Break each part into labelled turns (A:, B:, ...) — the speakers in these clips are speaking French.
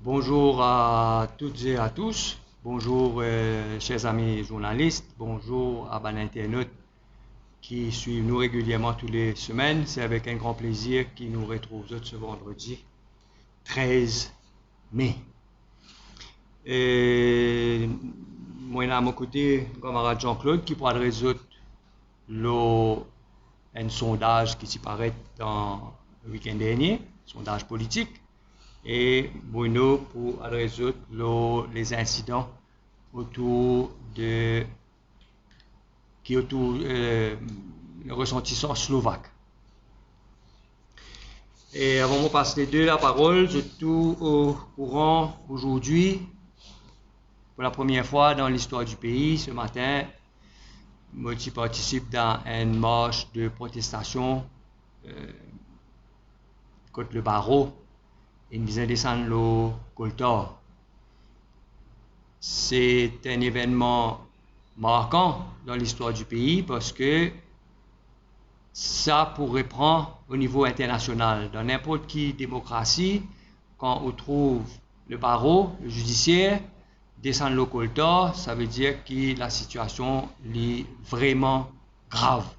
A: Bonjour à toutes et à tous. Bonjour, chers amis journalistes. Bonjour à l'internaute qui suivent nous régulièrement toutes les semaines. C'est avec un grand plaisir qu'ils nous retrouvent ce vendredi 13 mai. Et moi, à mon côté, mon camarade Jean-Claude qui pourra résoudre un sondage qui s'y paraît dans le week-end dernier, sondage politique. Et Bruno pour résoudre les incidents autour de qui autour le ressentissant slovaque. Et avant de passer les deux la parole, je suis tout au courant aujourd'hui, pour la première fois dans l'histoire du pays, ce matin, moi qui participe dans une marche de protestation contre le barreau. Une vient descendre le Coltor. C'est un événement marquant dans l'histoire du pays parce que ça pourrait prendre au niveau international. Dans n'importe quelle démocratie, quand on trouve le barreau, le judiciaire, descendre le Coltor, ça veut dire que la situation est vraiment grave.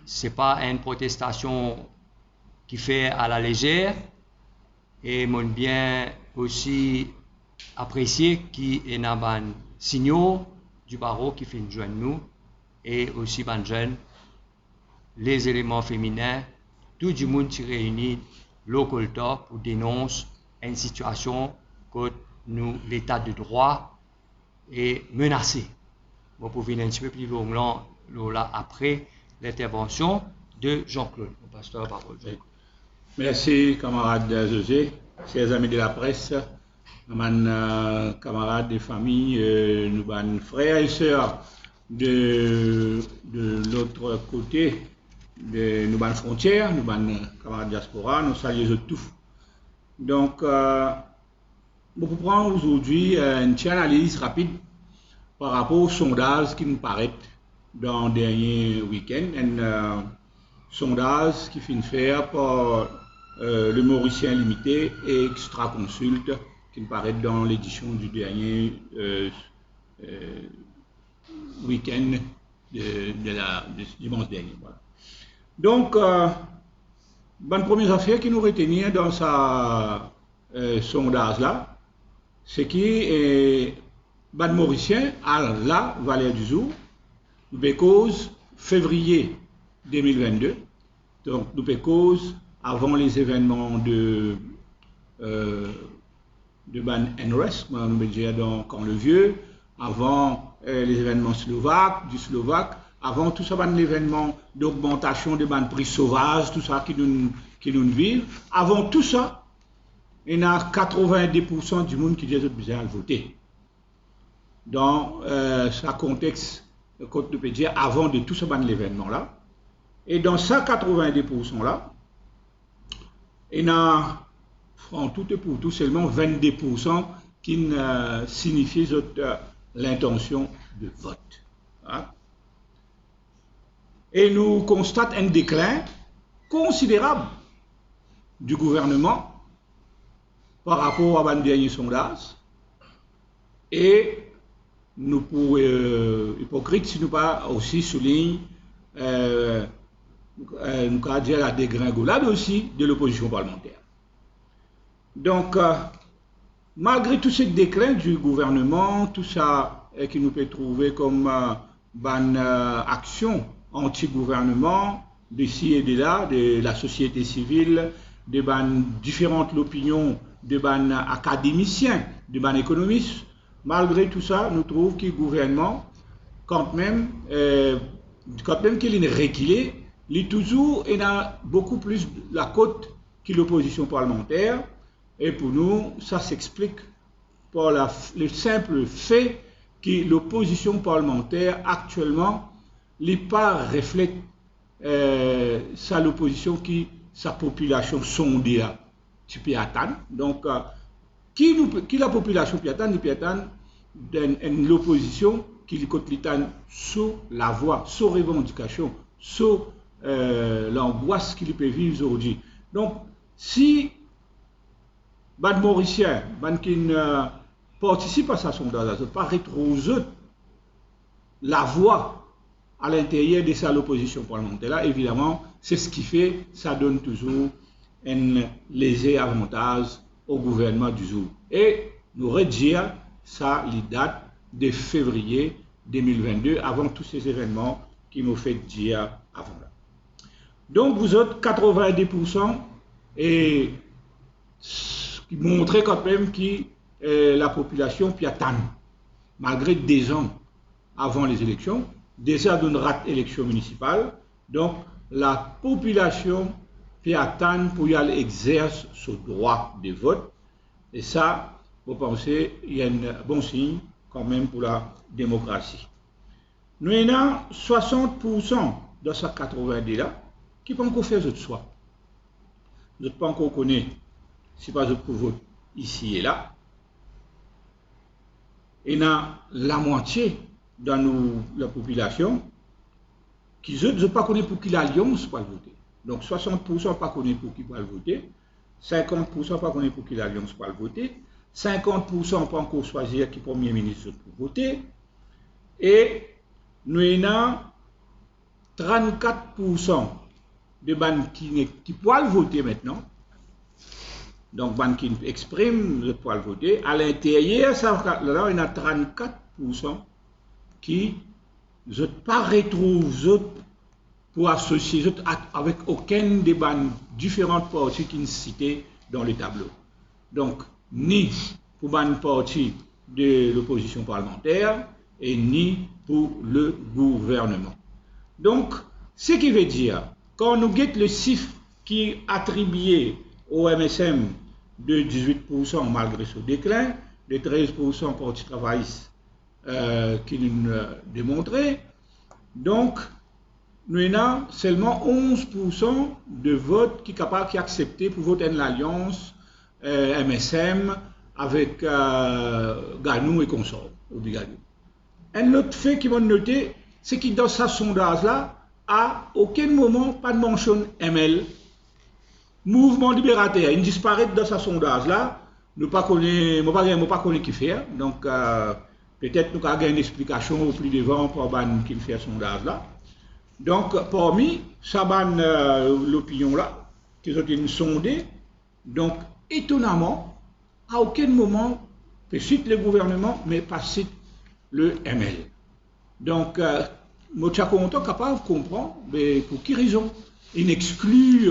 A: C'est pas une protestation qui fait à la légère, et mon bien aussi apprécié qui est un signaux du barreau qui fait une joindre nous, et aussi ban jeune, les éléments féminins, tout le monde qui réunit local pour dénoncer une situation que nous, l'état de droit, est menacé. Vous pouvez venir un petit peu plus long là après l'intervention de Jean-Claude. On passe la parole.
B: Merci, camarade José, chers amis de la presse, camarades de famille, nous, frères et sœurs de l'autre côté de nos frontières, nous, camarades diaspora, nous saluons tous. Donc, nous prendre aujourd'hui une petite analyse rapide par rapport au sondage qui nous paraît dans le dernier week-end. Un sondage qui finit faire par le Mauricien Limité et Extra Consulte qui me paraît dans l'édition du dernier week-end de dimanche dernier. Voilà. Donc, bonne première affaire qui nous retenir dans ce sondage-là, c'est que ban Mauricien à la Valère du Jour, nous cause février 2022, donc nous cause avant les événements de ban NRES, nous veux dire donc quand le vieux, avant les événements slovaques, avant tout ça, l'événement d'augmentation de ban prix sauvage, tout ça qui nous vivent, avant tout ça, il y a 90% du monde qui dit qu'ils ont besoin de voter. Dans ce contexte, quand nous peut dire avant de tout ce l'événement là, et dans ces 90% là, il y a en tout et pour tout seulement 22% qui signifient l'intention de vote. Hein? Et nous constatons un déclin considérable du gouvernement par rapport à un dernier sondage. Et nous pour hypocrite si nous pas aussi souligne nous avons dire la dégringolade aussi de l'opposition parlementaire. Donc, malgré tout ce déclin du gouvernement, tout ça qui nous peut trouver comme action anti-gouvernement d'ici et de là, de la société civile, de différentes opinions, de académiciens, de économistes, malgré tout ça, nous trouvons que le gouvernement, quand même qu'il est reculé, il toujours a beaucoup plus la côte que l'opposition parlementaire. Et pour nous, ça s'explique par le simple fait que l'opposition parlementaire actuellement n'est pas reflète l'opposition qui sa population sondée tu peux attendre. Donc, qui la population peut attendre, l'opposition qui est sous la voix, sous revendication, sous l'angoisse qu'il peut vivre aujourd'hui. Donc, si ban Mauricien, ban qui participe à ce sondage, pas retrouver la voix à l'intérieur de ça l'opposition parlementaire. Là, évidemment, c'est ce qui fait, ça donne toujours un léger avantage au gouvernement du jour. Et nous redire ça, les dates de février 2022, avant tous ces événements qui m'ont fait dire avant là. Donc, vous autres, 90%, et qui montrait quand même que la population piatane, malgré des ans avant les élections, déjà d'une rate élection municipale, donc la population piatane pour y aller exercer ce droit de vote, et ça, vous pensez, il y a un bon signe quand même pour la démocratie. Nous avons 60% de ces 90 là qui ne peuvent encore faire de soi. Nous ne pouvons pas encore connaître, si pas pour vote ici et là. Et nous avons la moitié dans la population qui ne pas connaître pour qui l'alliance va voter. Donc 60% pas connaître pour qui va voter, 50% pas connaître pour qui l'alliance va voter, 50% pas encore choisir qui premier ministre pour voter, et nous avons 34% de bandes qui peuvent voter maintenant. Donc, bandes qui expriment le pouvoir voter. À l'intérieur, là, il y a 34% qui ne pas retrouvent pour associer avec aucune des bandes différentes parties qui sont citées dans le tableau. Donc, ni pour bandes parties de l'opposition parlementaire et ni pour le gouvernement. Donc, ce qui veut dire, quand nous guettons le chiffre qui est attribué au MSM de 18% malgré ce déclin, de 13% Parti travailliste qui nous démontré, donc nous avons seulement 11% de votes qui sont capables d'accepter pour voter en alliance MSM avec Ganou et consorts. Un autre fait qui va noter, c'est que dans ce sondage-là, à aucun moment, pas de mention ML, mouvement libérateur. Il disparaît dans ce sondage-là. Nous ne connaissons pas qui fait. Donc, peut-être nous avons une explication au plus devant pour qui fait ce sondage-là. Donc, parmi l'opinion-là, qui ont été sondés, donc, étonnamment, à aucun moment, pas cite le gouvernement, mais pas cite le ML. Donc, nous sommes capables de comprendre mais pour quelle raison il exclut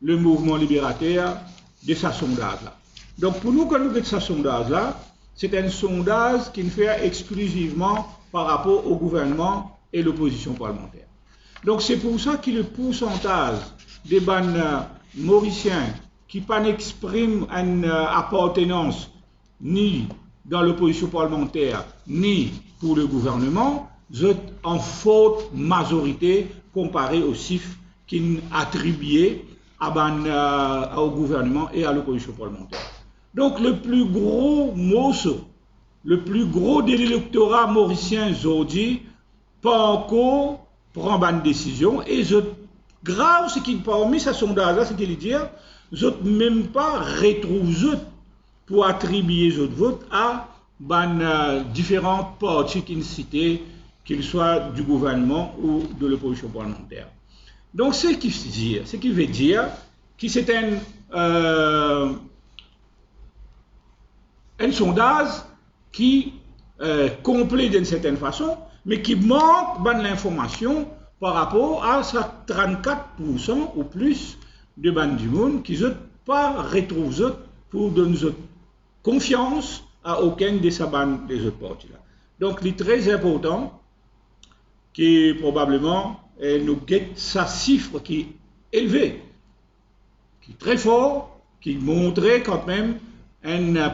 B: le mouvement libérateur de ce sondage-là. Donc, pour nous, quand nous avons ce sondage-là, c'est un sondage qui ne fait exclusivement par rapport au gouvernement et l'opposition parlementaire. Donc, c'est pour ça que le pourcentage des bandes mauriciens qui n'expriment une appartenance ni dans l'opposition parlementaire, ni pour le gouvernement, sont en forte majorité comparé aux chiffres qui sont attribués au gouvernement et à l'opposition parlementaire. Donc le plus gros morceau, le plus gros de l'électorat mauricien aujourd'hui, pas encore prend une décision et grave ce qui parmi ce sondage-là, c'est qu'il dit, même pas retrouve pour attribuer les votes à différentes parties qui sont citées, qu'ils soient du gouvernement ou de l'opposition parlementaire. Donc, ce qui veut dire que c'est un sondage qui est complet d'une certaine façon, mais qui manque de l'information par rapport à 34% ou plus de bandes du monde qui ne pas retrouvent pour donner confiance à aucun de ces bandes des autres partis-là. Donc, il est très important qui probablement nous guette sa chiffre qui est élevée, qui est très fort, qui montrait quand même un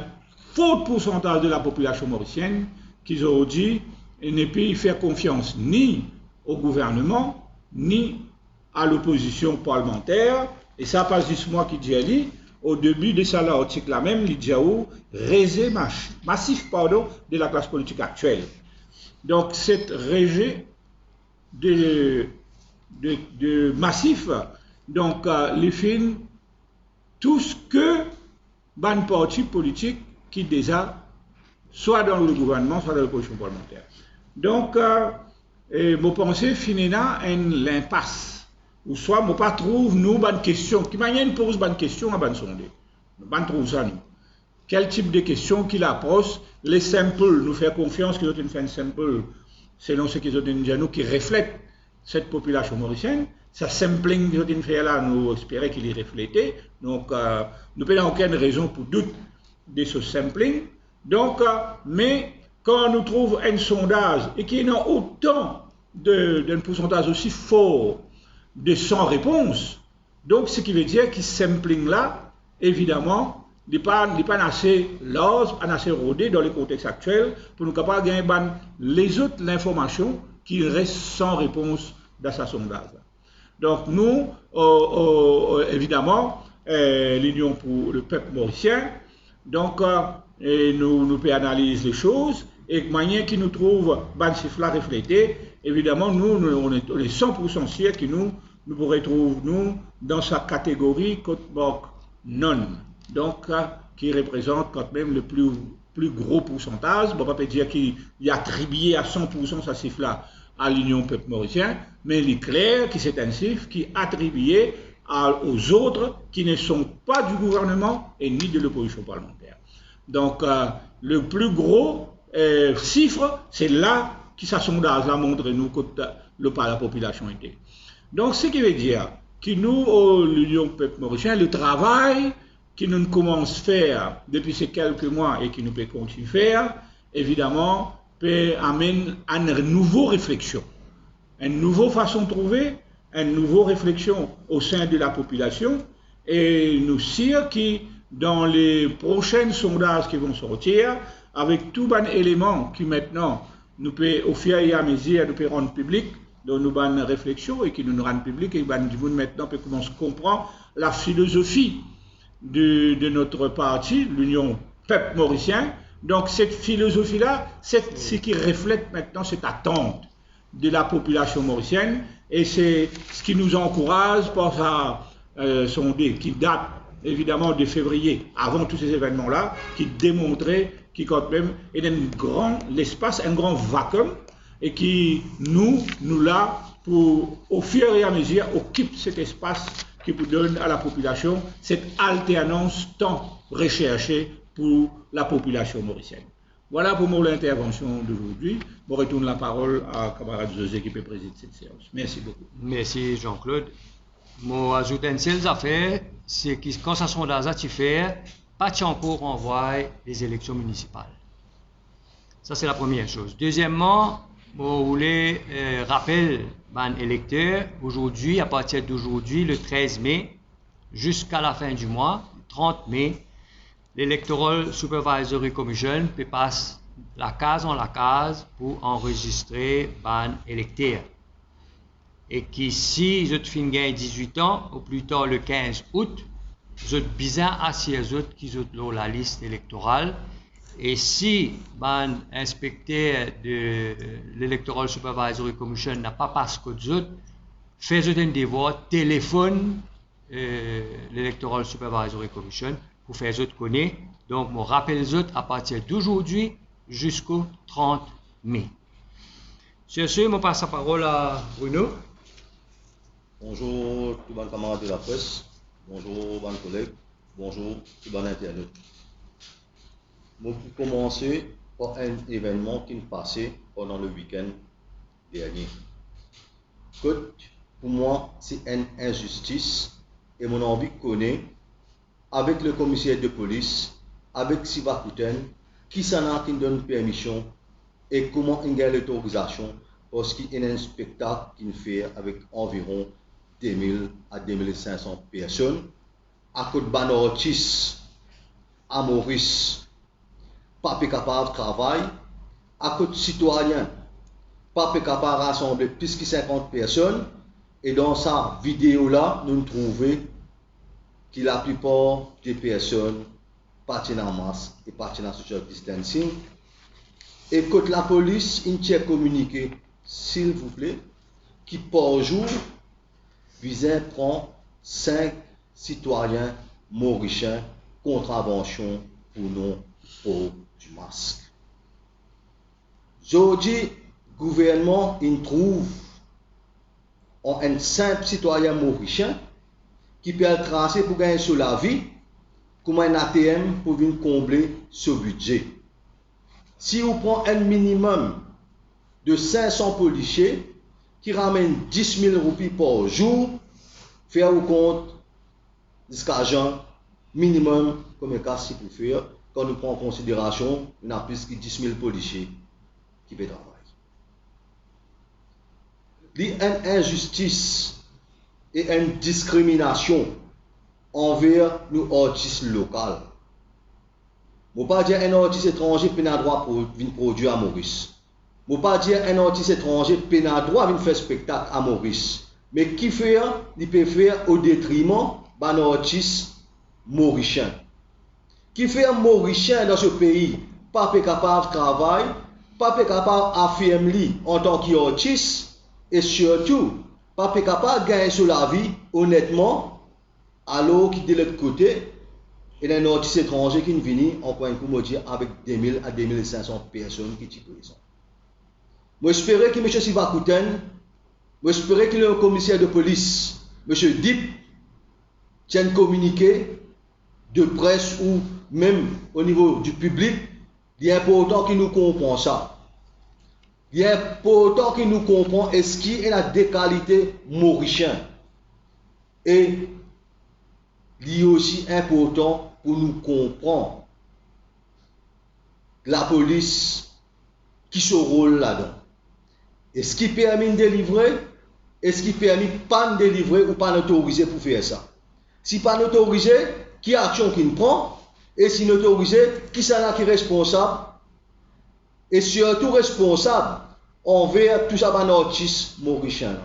B: fort pourcentage de la population mauricienne qui aujourd'hui ne peut faire confiance ni au gouvernement, ni à l'opposition parlementaire. Et ça passe juste moi qui dis ali, au début de ça l'article là même, il dit rejet massif de la classe politique actuelle. Donc cette rejet de massif, donc les films, tout ce que ban parti politique qui déjà soit dans le gouvernement, soit dans l'opposition parlementaire. Donc, mon pensée finit là en l'impasse. Ou soit, mon pas trouve nous bonne question. Qui manière pose bonne question à bonne sondé. Nous trouve ça nous. Quel type de questions qu'il approche, les simples, nous faire confiance qu'ils ont une fin simple, selon ce qu'ils ont dit nous, qui reflètent cette population mauricienne. Ça sampling qu'ils ont fait là, nous espérons qu'il est reflété. Donc, nous n'avons aucune raison pour doute de ce sampling. Donc, mais quand on nous trouve un sondage et qu'il y a autant d'un pourcentage aussi fort de sans réponse, donc ce qui veut dire que ce sampling là, évidemment, n'est pas assez large, pas assez rodé dans le contexte actuel pour nous capables de gagner les autres informations qui restent sans réponse dans ce sondage. Donc nous, évidemment, l'Union pour le peuple mauricien, donc nous analyser les choses et de manière qui nous trouve ban chiffre reflété, évidemment nous on est 100% sûr que nous pourrons trouver nous dans sa catégorie Côte-Borg non. Donc, qui représente quand même le plus gros pourcentage. Bon, on ne peut pas dire qu'il y a attribué à 100% ce chiffre-là à l'Union peuple mauricien, mais il est clair que c'est un chiffre qui est attribué aux autres qui ne sont pas du gouvernement et ni de l'opposition parlementaire. Donc, le plus gros chiffre, c'est là que ce sondage-là montre nous que la population était. Donc, ce qui veut dire que nous, l'Union peuple mauricien, le travail qui nous commence à faire depuis ces quelques mois et qui nous peut continuer à faire, évidemment, peut amener à une nouvelle réflexion, une nouvelle façon de trouver, une nouvelle réflexion au sein de la population, et nous sûr que dans les prochains sondages qui vont sortir, avec tout les éléments qui maintenant nous peut, au fur et à mesure, nous peut rendre public, dans nos bonnes réflexions et qui nous rendent public, et du monde maintenant peut commencer à comprendre la philosophie de notre parti, l'Union peuple mauricien. Donc cette philosophie-là, c'est ce qui reflète maintenant cette attente de la population mauricienne et c'est ce qui nous encourage par sa sondé qui date évidemment de février, avant tous ces événements-là, qui démontrait qu'il quand même il y a l'espace, un grand vacuum et qui nous là pour au fur et à mesure occupe cet espace qui donne à la population cette alternance tant recherchée pour la population mauricienne. Voilà pour moi l'intervention d'aujourd'hui. Je retourne la parole à camarade José qui peut présider cette séance. Merci beaucoup.
A: Merci Jean-Claude. Moi, ajouter une seule affaire, c'est que quand ça sondage a été fait, pas encore envoyé les élections municipales. Ça, c'est la première chose. Deuxièmement, je voulais rappeler aux électeurs, aujourd'hui, à partir d'aujourd'hui, le 13 mai, jusqu'à la fin du mois, 30 mai, l'Electoral Supervisory Commission peut passer la case en la case pour enregistrer les électeurs. Et qui, si je finis 18 ans, au plus tard le 15 août, je suis bien assis aux autres qui ont la liste électorale. Et si l'inspecteur de l'Electoral Supervisory Commission n'a pas passé que les autres, faites un devoir, téléphone l'Electoral Supervisory Commission pour faire les autres connaître. Donc, je rappelle les autres à partir d'aujourd'hui jusqu'au 30 mai. Sur ce, je passe la parole à Bruno.
C: Bonjour tout les camarades de la presse, bonjour les collègues, bonjour tout les internautes. Je vais commencer par un événement qui nous passait pendant le week-end dernier. Pour moi, c'est une injustice et mon envie de connaître avec le commissaire de police, avec Siva Kouten, qui s'en a qui donne permission et comment il a l'autorisation parce qu'il y a un spectacle qu'il fait avec environ 2000 à 2500 personnes à côté de Banortis, à Maurice. Pas capable de travailler, à côté de citoyens, pas capable de rassembler plus que 50 personnes. Et dans sa vidéo-là, nous trouvons que la plupart des personnes partent en masse et partent en social distancing. Et quand la police, il tient communiqué, s'il vous plaît, qui par jour, vient prendre 5 citoyens mauriciens contravention pour non-port du masque. Aujourd'hui, le gouvernement il trouve un simple citoyen mauricien qui peut tracer pour gagner sur la vie comme un ATM pour venir combler ce budget. Si vous prenez un minimum de 500 policiers qui ramènent 10 000 roupies par jour, faire vous compte jusqu'à l'argent minimum comme un cas si pour faire quand nous prenons en considération il y a plus que 10 000 policiers qui peuvent travailler. Il y a une injustice et une discrimination envers nos artistes locaux. Je ne veux pas dire un artiste étranger qui a le droit de venir produire à Maurice. Je ne veux pas dire un artiste étranger qui a le droit de faire spectacle à Maurice. Mais qui fait, il peut faire au détriment d'un artiste mauricien. Qui fait un mauricien dans ce pays, pas capable de travailler, pas capable d'affirmer en tant qu'artiste, et surtout, pas capable de gagner sur la vie honnêtement, alors qu'il de l'autre côté, il y a un artiste étranger qui vient encore un coup avec 2000 à 2500 personnes qui sont présentes. J'espère que M. Sivakouten, j'espère que le commissaire de police, M. Dip, tienne communiqué de presse ou même au niveau du public. Il est important qu'il nous comprenne ça. Il est important qu'il nous comprenne est-ce qu'il y a des qualités mauriciennes. Et il est aussi important pour nous comprendre la police qui se rôle là-dedans. Est-ce qui permet de délivrer? Est-ce qui permet pas de délivrer ou pas d'autoriser pour faire ça? Si pas d'autoriser, qui action qu'il prend? Et si autorisé, qui est là qui est responsable? Et surtout responsable envers tout ça dans l'artiste mauricien.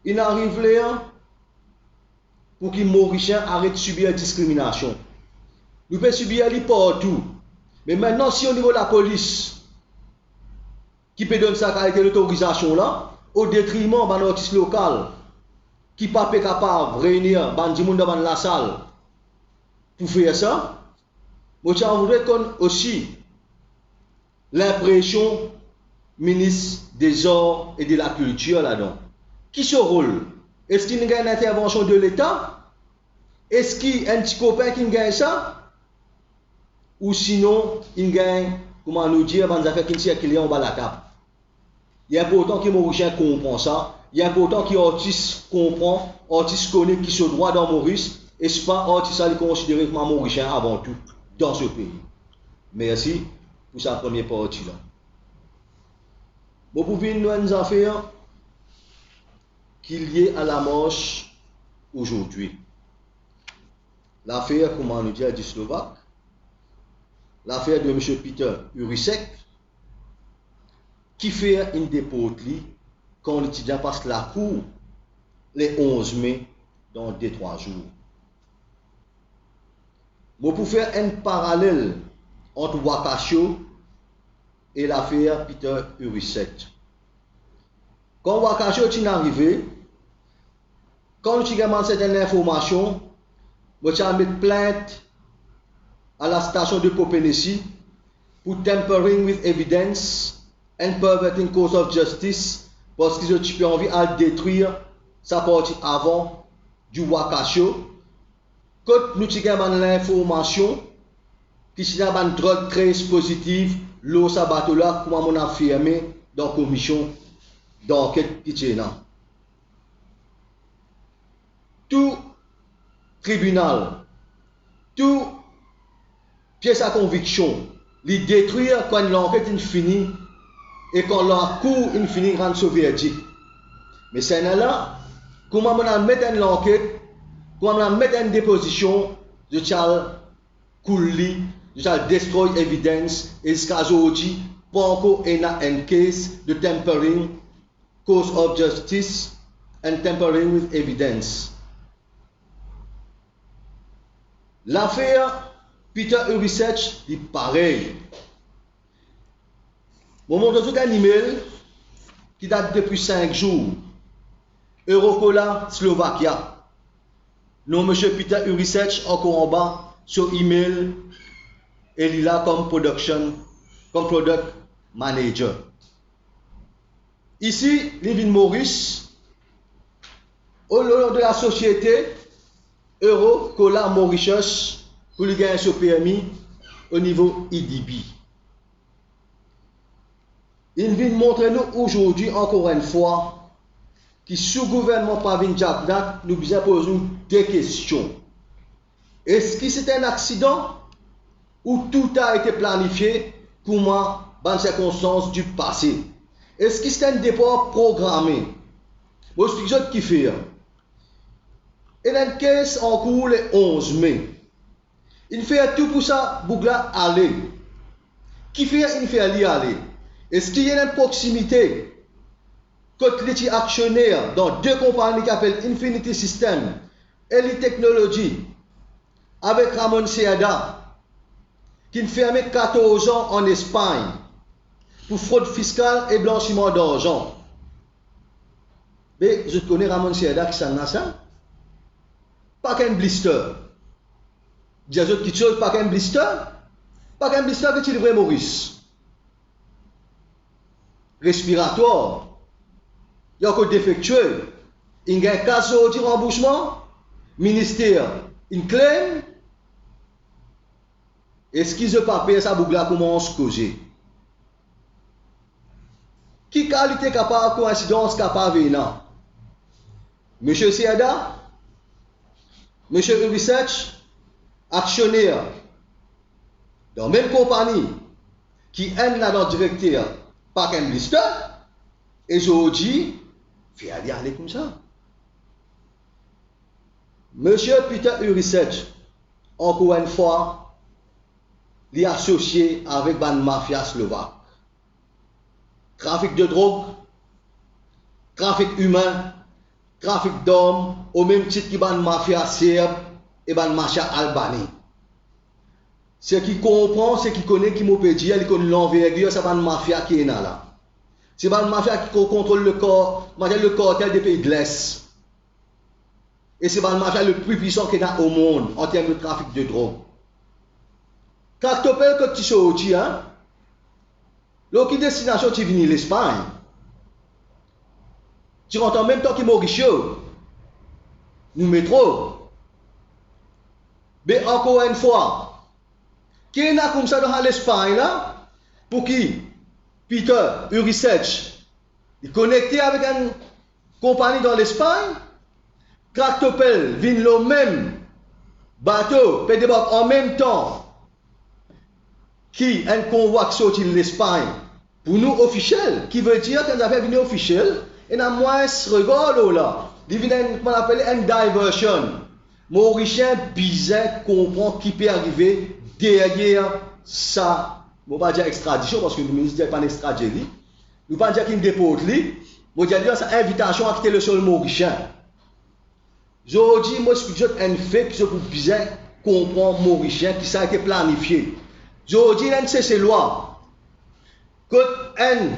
C: Il arrive là pour que les Mauriciens arrêtent de subir la discrimination. Nous pouvons subir elle partout. Mais maintenant, si au niveau de la police, qui peut donner sa qualité d'autorisation là, au détriment de l'artiste local, qui n'est pas capable de réunir les gens dans la salle pour faire ça, je voudrais qu'on aussi l'impression ministre des Arts et de la Culture là-dedans. Qui se rôle? Est-ce qu'il y a une intervention de l'État? Est-ce qu'il y a un petit copain qui gagne ça? Ou sinon, il gagne, comment nous dire, dans les affaires qui circulent en bas de la cape. Il est important que les Mauriciens comprennent ça. Il est important que les artistes comprennent, les artistes connaissent qui se droit dans Maurice, et ce n'est pas artiste à les considérer comme un Mauricien avant tout dans ce pays. Merci pour sa première partie là. Bon, pour venir nous une affaire qui est liée à la marche aujourd'hui. L'affaire, comment nous dire, du Slovaque, l'affaire de M. Peter Urisek, qui fait une dépôt quand l'étudiant passe la cour les 11 mai dans 2-3 jours. Bon, pour faire un parallèle entre Wakasho et l'affaire Peter Urisek. Quand Wakasho est arrivé, quand nous avons certaines informations, nous avons mis plainte à la station de Popénécy pour tampering with evidence and perverting course of justice parce qu'ils ont envie de détruire sa partie avant du Wakasho. Quand nous avons l'information qui c'est une drogue très positive, l'eau sabatola, comme on a affirmé dans la commission d'enquête qui est là. Tout tribunal, tout pièce à conviction, les détruire quand l'enquête est finie et quand la cour est finie rendre ce verdict. Mais c'est là, comment on a mettre une enquête, comment on a mettre une déposition de Charles Cooley, de Charles destroy evidence, et ce cas aujourd'hui, pas encore un case de tampering, cause of justice, and tampering with evidence. L'affaire Peter Urisek est pareil. Mon montre un email qui date depuis 5 jours. Eurocola Slovaquia. Non, M. Peter Urisech, encore en bas, sur email, et il est là comme product manager. Ici, Livin Maurice, au nom de la société Euro-Cola Mauritius, pour lui gagner ce PMI au niveau IDB. Il vient montrer nous aujourd'hui, encore une fois, que sous gouvernement Pravin Jagnat, nous devons poser des questions. Est-ce que c'est un accident ou tout a été planifié comment dans les circonstances du passé? Est-ce que c'est un départ programmé? Moi, je suis qui fait. Et dans le caisse en cours le 11 mai. Il fait tout pour ça, Bougla aller. Qui fait, il fait aller. Est-ce qu'il y a une proximité côté les actionnaires dans deux compagnies qui appellent Infinity System et Elite Technology avec Ramon Seada qui fait 14 ans en Espagne pour fraude fiscale et blanchiment d'argent. Mais je connais Ramon Seada qui s'en a ça. Pas qu'un blister. Dis autres quelque chose, pas qu'un blister. Pas qu'un blister que tu livres Maurice. Respiratoire. Il y a encore défectueux. Il y a un cas de remboursement. Ministère, il claim. Est-ce qu'ils ne pas payer ça bougla commence à causer? Qui qualité capable coïncidence capable venant? Monsieur Seada, Monsieur Urisech, actionnaire dans la même compagnie qui est là dans le directeur, pas qu'un blister, et aujourd'hui, fait aller comme ça. Monsieur Peter Urisech, encore une fois, il est associé avec la mafia slovaque. Trafic de drogue, trafic humain, trafic d'hommes, au même titre que la mafia serbe et la mafia albanais. Ce qui comprend, ce qui connaît, qui m'a dit, il connaît l'envergure, c'est la mafia qui est là. C'est la mafia qui contrôle le cartel des pays de l'Est. Et c'est la mafia le plus puissant qu'il y a au monde en termes de trafic de drogue. Quand tu appelles que tu sortis, hein, l'autre destination, tu viens l'Espagne. Tu rentres en même temps que Mauricio. Nous métro. Mais encore une fois, qui est là comme ça dans l'Espagne là, pour qui Peter Urisech est connecté avec une compagnie dans l'Espagne, Tractopel vient le même bateau, peut débarquer en même temps qui un convoi qui sorti de l'Espagne pour nous officiel, qui veut dire qu'on avait venu officiel, et dans moins regard là, il vient qu'on appelle une diversion. Mauricien bizarre comprend qui peut arriver derrière ça. Je ne vais pas dire extradition parce que le ministre n'est pas extradé. Je ne vais pas dire qu'il dépose lui. Je vais dire c'est invitation à quitter le sol mauricien. Je dis, moi, je un fait que je peux bien comprendre mauricien qui ça a été planifié. Je dis, c'est loi. Que un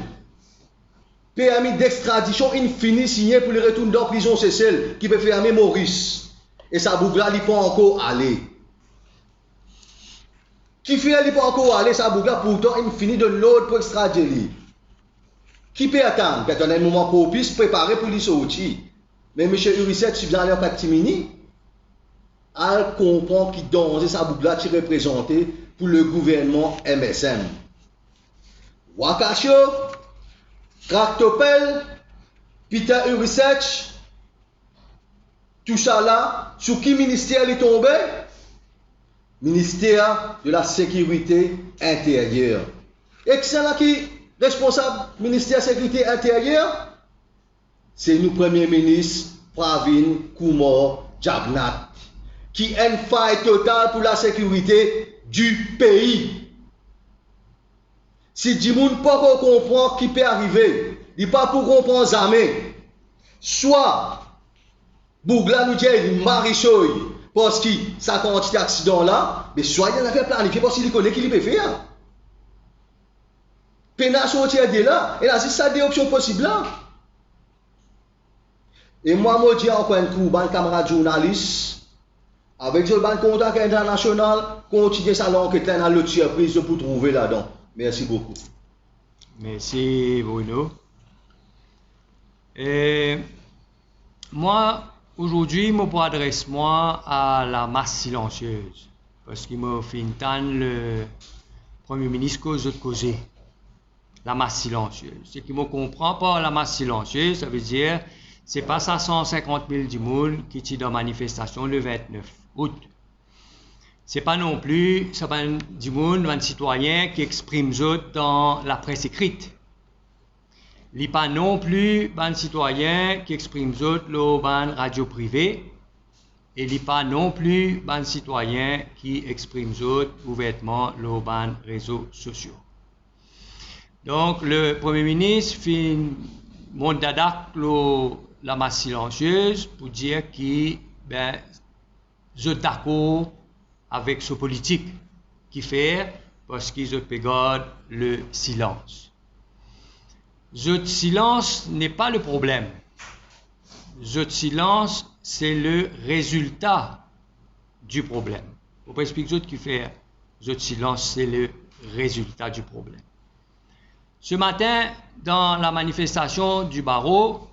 C: permis d'extradition infini signé pour le retour dans la prison, c'est celle qui peut fermer Maurice. Et ça bougla, il peut encore aller. Qui fait, il peut encore aller, ça bougla, pourtant, il finit de l'autre pour extrader. Qui peut attendre? Peut-être un moment propice, préparé pour lui sortir. Mais M. Urisech, si vous allez en catimini, elle comprend qu'il danger sa bougla qui est représenté pour le gouvernement MSM. Wakasho, Tractopel, Peter Urisech, tout ça là, sur qui ministère est tombé? Ministère de la Sécurité intérieure. Et qui c'est là qui est responsable ministère de la Sécurité intérieure? C'est nous Premier ministre Pravin Kumar Jagnat, qui a une faille totale pour la sécurité du pays. Si Dimoun pas comprendre qui peut arriver, il pas pour comprendre jamais. Soit Bougla nous dit Marichoy parce que ça quantité d'accident là, mais soit il en a fait planifier parce qu'il connaît qu'il peut faire. Pena sortir de là, et là c'est ça des options possibles là. Et moi, je dis encore un coup, bon camarade journaliste, Avec le ban contact international, continuez ça l'enquête dans l'autre surprise pour trouver là-dedans. Merci beaucoup.
A: Merci Bruno. Et moi, aujourd'hui, je m'adresse à la masse silencieuse. Parce qu'il m'a fait entendre le Premier ministre causer. La masse silencieuse. Ce qui me comprend par la masse silencieuse, ça veut dire c'est pas ça 150 000 du monde qui est dans la manifestation le 29 août. C'est pas non plus ça pas du monde, un citoyen qui exprime autres dans la presse écrite. Il n'y a pas non plus un citoyen qui exprime autres dans la radio privée. Et il n'y a pas non plus un citoyen qui exprime autres ouvertement dans les réseaux sociaux. Donc, le Premier ministre fait mon dada la masse silencieuse pour dire qu'il est d'accord avec ce politique qui fait parce qu'ils gardent le silence. Ce silence n'est pas le problème. Ce silence, c'est le résultat du problème. Vous pouvez expliquer ce qui fait ce silence, c'est le résultat du problème. Ce matin, dans la manifestation du barreau,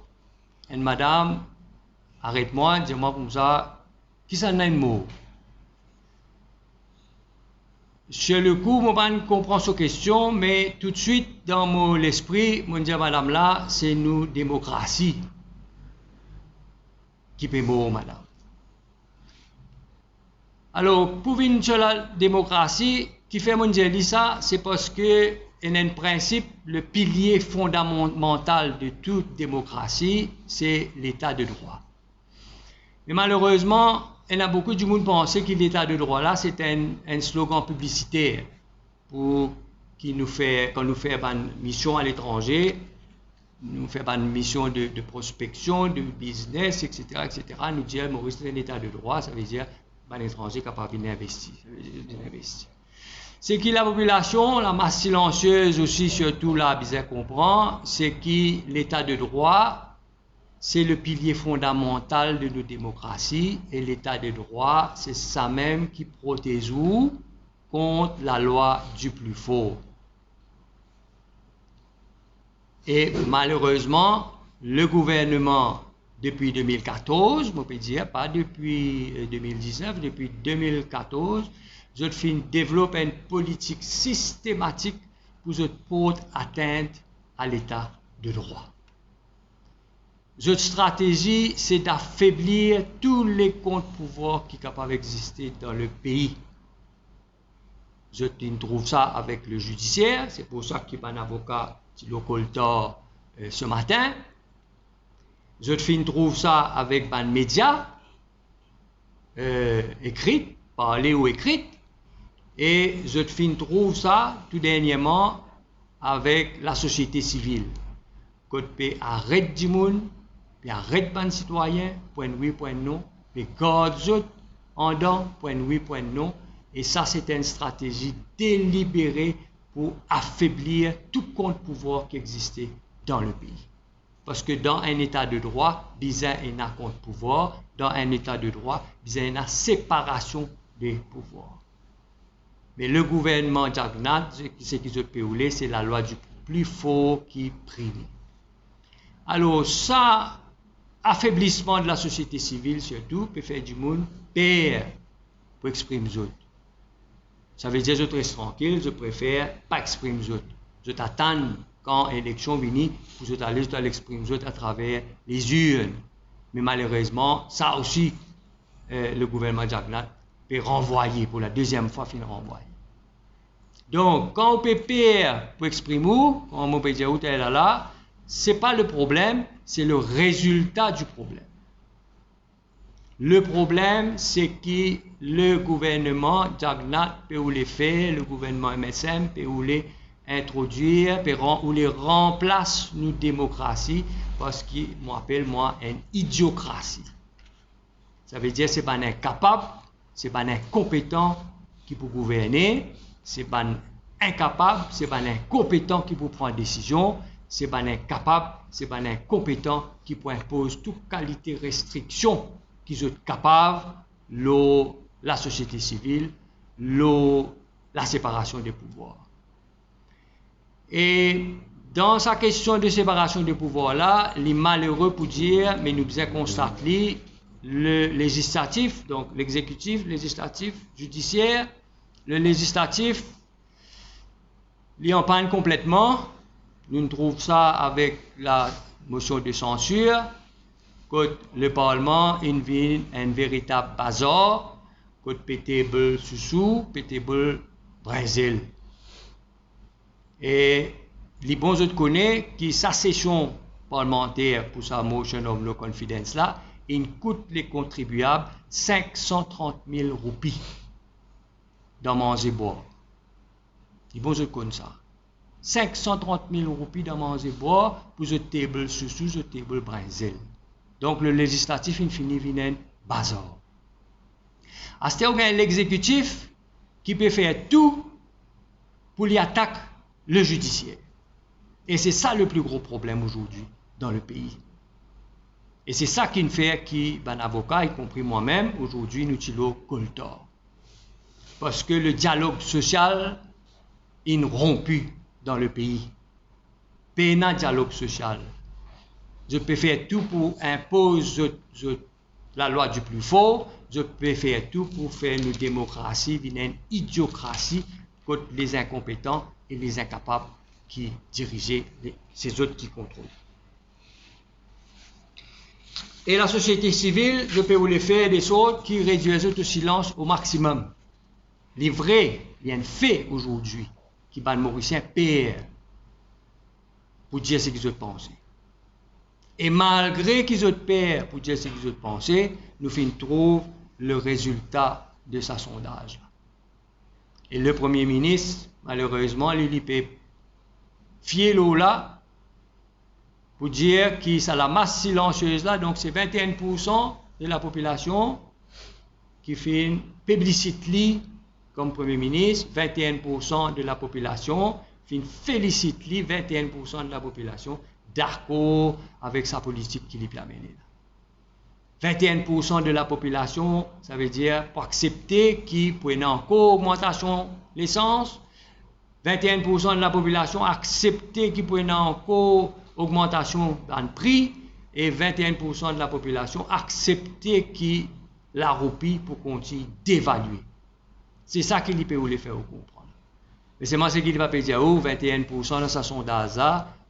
A: une madame, arrête-moi, dis-moi comme ça, qui s'en a un mot? Sur le coup, je ne comprends pas sa question, mais tout de suite, dans mon esprit, je dis, madame là, c'est nous, démocratie, qui peut mot, madame. Alors, pour venir sur la démocratie, qui fait mon dire ça, c'est parce que il y a un principe, le pilier fondamental de toute démocratie, c'est l'état de droit. Mais malheureusement, il y a beaucoup de monde qui pensent que l'état de droit là, c'est un slogan publicitaire pour qui nous fait, quand nous faisons une mission à l'étranger, nous faisons une mission de prospection, de business, etc., nous disons, Maurice, c'est un état de droit, ça veut dire un étranger capable d'investir. C'est que la population, la masse silencieuse aussi, surtout là, bien comprend, c'est que l'état de droit, c'est le pilier fondamental de nos démocraties, et l'état de droit, c'est ça même qui protège nous contre la loi du plus fort. Et malheureusement, le gouvernement, depuis 2014, on peut dire, pas depuis 2019, depuis 2014, je développe une politique systématique pour porter atteinte à l'état de droit. Cette stratégie, c'est d'affaiblir tous les contre-pouvoirs qui sont capables d'exister dans le pays. Je trouve ça avec le judiciaire, c'est pour ça qu'il y a un avocat qui l'a colté ce matin. Je trouve ça avec les médias, écrits, parlés ou écrits. Et je trouve ça tout dernièrement avec la société civile. Quand on arrête du monde, puis arrête les citoyens, point oui, point non, puis garde eux en dedans, point oui, point non. Et ça, c'est une stratégie délibérée pour affaiblir tout contre-pouvoir qui existait dans le pays. Parce que dans un état de droit, il y a un contre-pouvoir. Dans un état de droit, il y a une séparation des pouvoirs. Mais le gouvernement Jagnat, ce qui se peut, c'est la loi du plus fort qui prime. Alors, ça, affaiblissement de la société civile, surtout, peut faire du monde peur pour exprimer les autres. Ça veut dire que je reste tranquille, je préfère pas exprimer les autres. Je t'attends quand l'élection vient pour que je dois l'exprimer les autres à travers les urnes. Mais malheureusement, ça aussi, le gouvernement Jagnat peut renvoyer pour la deuxième fois, il renvoie. Donc, quand on peut perdre pour exprimer, quand on peut dire où tu es là, ce n'est pas le problème, c'est le résultat du problème. Le problème, c'est que le gouvernement Jagnat peut les faire, le gouvernement MSM peut les introduire, ou les remplace nos démocraties, parce qu'il m'appelle une idiocratie. Ça veut dire que ce n'est pas un incapable, ce n'est pas un incompétent qui peut gouverner, ce n'est pas un incapable, ce n'est pas un incompétent qui peut prendre des décisions, ce n'est pas un incapable, ce n'est pas un incompétent qui peut imposer toute qualité de restriction qui sont capables la société civile, la séparation des pouvoirs. Et dans sa question de séparation des pouvoirs là, il est malheureux pour dire, mais nous devons constater le législatif, donc l'exécutif, législatif, judiciaire, le législatif, il en panne complètement. Nous trouvons ça avec la motion de censure, que le Parlement est un véritable bazar, que pétable sous, pétable Brésil. Et les bons autres connaissent que sa session parlementaire pour sa motion of no confidence là, il coûte les contribuables 530 000 roupies dans manger boire. Les bons autres connaissent ça. 530 000 roupies dans manger boire pour ce table sous ce table Brésil. Donc le législatif il finit vient bazar. À ce moment l'exécutif qui peut faire tout pour y attaquer le judiciaire. Et c'est ça le plus gros problème aujourd'hui dans le pays. Et c'est ça qui fait qu'un avocat, y compris moi-même, aujourd'hui nous tirons coltor. Parce que le dialogue social est rompu dans le pays. Pénal dialogue social. Je peux faire tout pour imposer la loi du plus fort. Je peux faire tout pour faire une démocratie, une idiocratie contre les incompétents et les incapables qui dirigent ces autres qui contrôlent. Et la société civile, je peux vous les faire des choses qui réduisent le silence au maximum. Les vrais, il y a un fait aujourd'hui qui va le Mauricien perd pour dire ce qu'ils ont pensé. Et malgré qu'ils ont peur pour dire ce qu'ils ont pensé, nous trouvons le résultat de sa sondage. Et le Premier ministre, malheureusement, il peut fier là pour dire que c'est la masse silencieuse là, donc c'est 21% de la population qui fait une publicité comme Premier ministre, 21% de la population fait une félicite 21% de la population d'accord avec sa politique qu'il a menée. 21% de la population, ça veut dire pour accepter qu'il prenne encore augmentation l'essence. 21% de la population accepter qu'il prenne encore augmentation dans le prix. Et 21% de la population accepter qu'il la roupie pour continuer d'évaluer. C'est ça qu'il peut vous les faire comprendre. Mais c'est moi ce qu'il va dire, 21% dans sa sondage,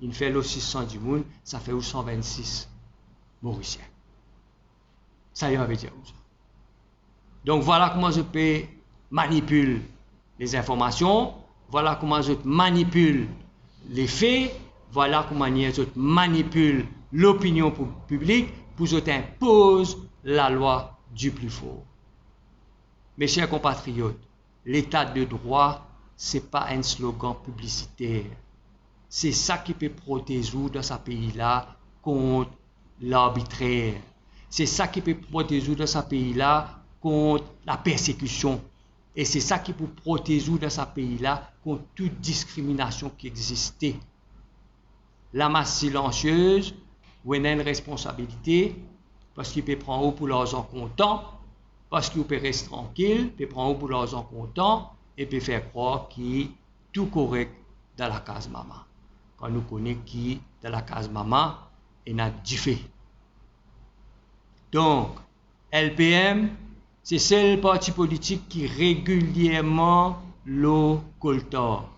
A: il fait le 600 du monde, ça fait 126 Mauriciens. Ça y va dire ça. Donc voilà comment je peux manipuler les informations, voilà comment je manipule les faits, voilà comment je manipule l'opinion publique pour que j'impose la loi du plus fort. Mes chers compatriotes, l'état de droit, ce n'est pas un slogan publicitaire. C'est ça qui peut protéger dans ce pays-là contre l'arbitraire. C'est ça qui peut protéger dans ce pays-là contre la persécution. Et c'est ça qui peut protéger dans ce pays-là contre toute discrimination qui existait. La masse silencieuse, où elle a une responsabilité, parce qu'il peut prendre pour l'argent comptant, parce qu'il peut rester tranquille, peut prendre pour l'argent comptant, et peut faire croire qu'il est tout correct dans la case maman. Quand nous connaissons qui dans la case maman, il y a du fait. Donc, LPM, c'est seul parti politique qui régulièrement le coltore.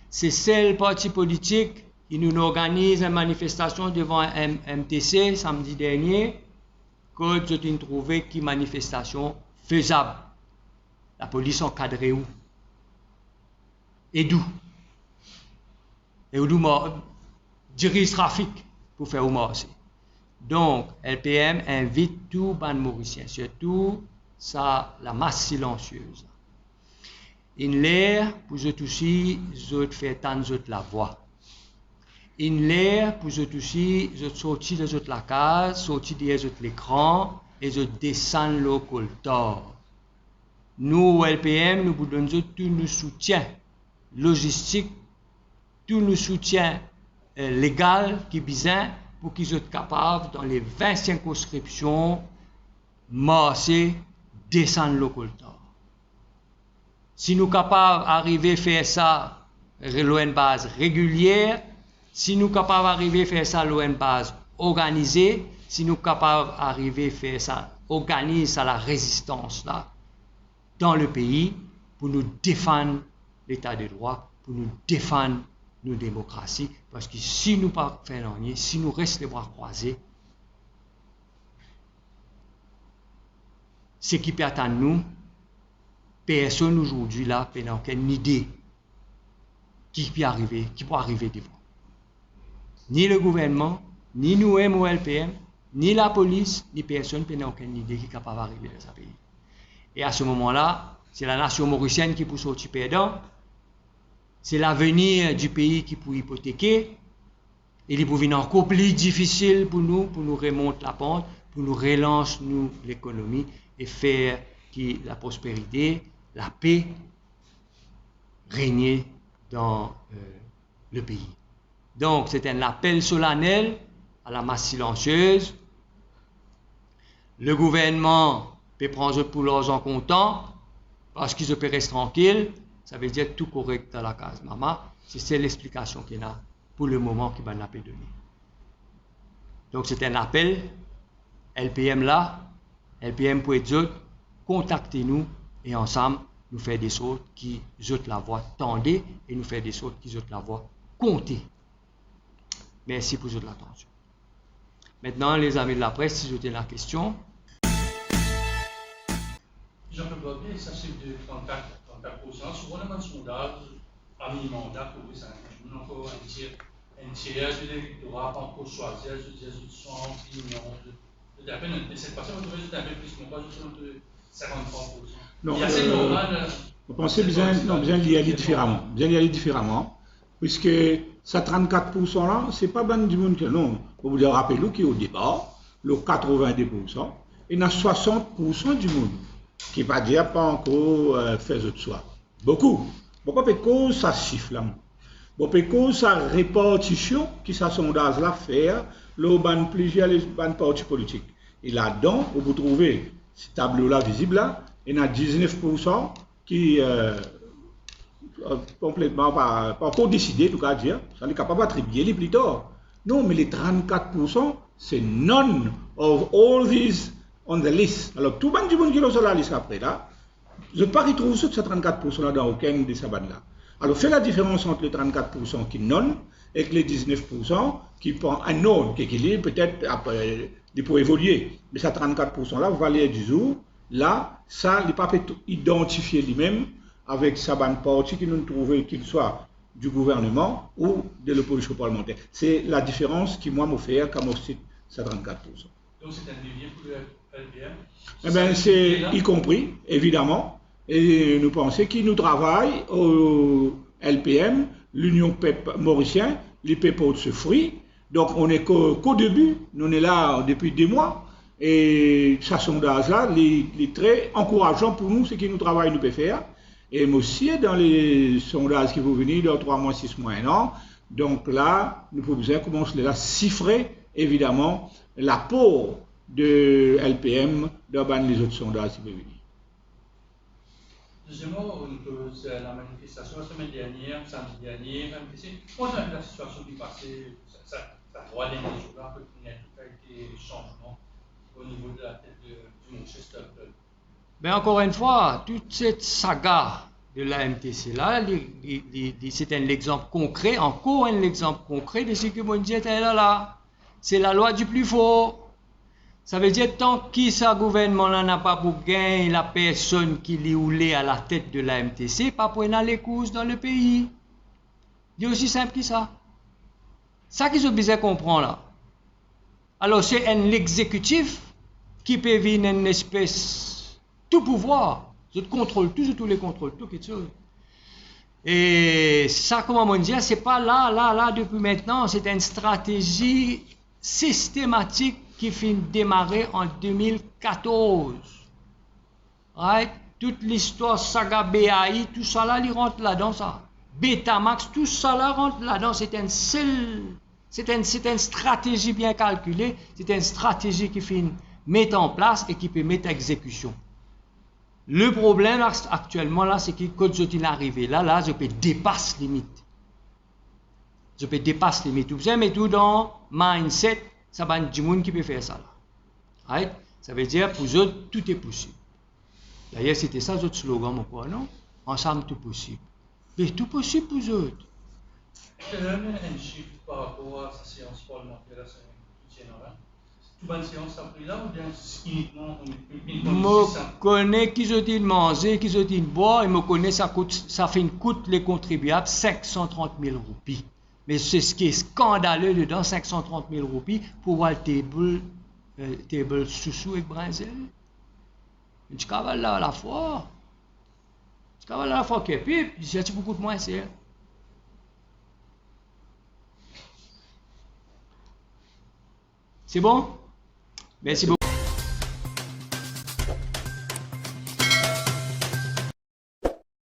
A: C'est seul parti politique qui nous organise une manifestation devant un MTC samedi dernier, que j'ai trouvé qui manifestation faisable. La police encadrée où? Et d'où? Et où dirige le trafic pour faire marcher. Donc, LPM invite tout les Mauriciens, surtout ça, la masse silencieuse. In l'air, pour eux aussi, je fais tant de la voix. In l'air, pour eux aussi, je sortis de la case, sortis de l'écran et je descends le coltor. Nous, LPM, nous vous donnons tout le soutien logistique, tout le soutien légal qui est besoin pour qu'ils soient capables, dans les 20 circonscriptions, marcher descendre le coltan. Si nous sommes capables d'arriver à faire ça, une base régulière, si nous sommes capables d'arriver à faire ça, une base organisée, si nous sommes capables d'arriver à faire ça, organiser la résistance là, dans le pays, pour nous défendre l'état de droit, pour nous défendre nos démocraties, parce que si nous ne faisons pas rien, si nous restons les bras croisés, ce qui peut attendre nous, personne aujourd'hui là n'a aucune idée qui peut arriver devant. Ni le gouvernement, ni nous, MOLPM, ni la police, ni personne n'a aucune idée qui est capable d'arriver dans ce pays. Et à ce moment-là, c'est la nation mauricienne qui peut sortir perdant, c'est l'avenir du pays qui peut hypothéquer, et il peut venir encore plus difficile pour nous remonter la pente, pour nous relancer l'économie et faire que la prospérité, la paix règne dans le pays. Donc, c'est un appel solennel à la masse silencieuse. Le gouvernement peut prendre pour leurs en comptant parce qu'ils peuvent rester tranquilles. Ça veut dire tout correct dans la case maman. C'est l'explication qu'il y a pour le moment qu'il va nous donner. Donc, c'est un appel. LPM là, LPM pour être autres, contactez-nous et ensemble, nous faire des choses qui autres la voix tendez et nous faire des choses qui autres la voix comptez. Merci pour votre attention. Maintenant, les amis de la presse, si vous avez la question.
D: Jean-Claude Barbier, ça c'est de 34%. Souvent, on a un sondage à mi-mandat pour ça. On a encore un tiers de l'électorat pas encore choisi, je dis, ils sont en opinion. Mais cette fois-ci, on devrait être un peu plus, mais pas juste de 53%.
B: Non,
D: il y a assez normal.
B: Vous pensez bien d'y aller différemment, puisque ça 34% là, c'est pas ben du monde que non. Vous vous rappelez qui est au départ, le 82%, et il y a 60% du monde qui va dire pas encore fait de soi. Beaucoup de causes ça chiffre là. Beaucoup de causes ça répartition qui ça sondage là faire le ban plusieurs les ban partis politiques. Et là-dedans, vous trouvez ce tableau là visible là, il y a 19% qui complètement pas encore décidé, en tout cas dire, ça n'est capable d'attribuer les plus tard. Non, mais les 34%, c'est none of all these on the list. Alors, tout le monde qui est sur la liste après là, je ne pas retrouver ce 34% là dans aucun de ces bandes là. Alors, fais la différence entre les 34% qui non et les 19% qui prend un non, qui est peut-être après, il peut évoluer. Mais ça 34% là, vous valez du jour, là, ça, il ne peut pas identifier lui-même avec sa bande parti qui nous trouve qu'il soit du gouvernement ou de l'opposition parlementaire. C'est la différence qui, moi, m'a fait quand moi cite ça 34%.
D: Donc, c'est un levier pour le LPM?
B: Eh bien, c'est y compris, évidemment. Et nous pensons qu'il nous travaille au LPM, l'Union PEP mauricien, les PEP se fruit. Donc, on n'est qu'au début. Nous, on est là depuis 2 mois. Et ce sondage-là, les très encourageant pour nous, c'est qu'il nous travaille, nous peut faire. Et aussi, dans les sondages qui vont venir dans 3 mois, 6 mois, 1 an, donc là, nous pouvons commencer à chiffrer, évidemment, l'apport de LPM dans les autres sondages qui vont venir.
D: Deuxièmement, c'est la manifestation la semaine dernière, samedi dernier, comment est la situation du passé, ça 3 derniers jours-là, il y a des changements au niveau de la tête du Manchester Club?
A: Mais encore une fois, toute cette saga de la MTC là, c'est un exemple concret, encore un exemple concret de ce que mon Dieu est là. C'est la loi du plus fort. Ça veut dire tant que ce gouvernement n'a pas pour gagner la personne qui lui roulait à la tête de la MTC, pas pour aller les causes dans le pays. C'est aussi simple que ça. Ça qu'ils ont besoin de comprendre là. Alors c'est un exécutif qui peut venir une espèce tout pouvoir, je contrôle tout, je tous les contrôles, tout quelque chose. Et ça, comment on dit, c'est pas là, depuis maintenant, c'est une stratégie systématique qui finit de démarrer en 2014. Right? Toute l'histoire saga BAI, tout ça là, il rentre là-dedans, ça. Betamax, tout ça là rentre là-dedans, c'est une stratégie bien calculée, c'est une stratégie qui finit mettre en place et qui peut mettre en exécution. Le problème actuellement là, c'est que quand je suis arrivé là, je peux dépasser limite. Je peux dépasser limite. Vous savez, mais tout dans mindset, ça va être du monde qui peut faire ça là. Right? Ça veut dire pour eux, tout est possible. D'ailleurs, c'était ça notre slogan, mon quoi, non? Ensemble, tout possible. Mais tout possible pour eux.
D: Est-ce que un chiffre par rapport à sa séance parlementaire la semaine qui tient là? Tout bonne séance après là ou bien uniquement
A: je connais qui ont dit manger, qui ont dit boire, et je connais ça fait une coûte les contribuables 530 000 roupies. Mais c'est ce qui est scandaleux dedans, 530 000 roupies pour voir le table sous avec Brinzel. Je cavale là à la fois. Je cavale à la fois qui est pipe, c'est beaucoup de moins cher. C'est bon? Merci beaucoup.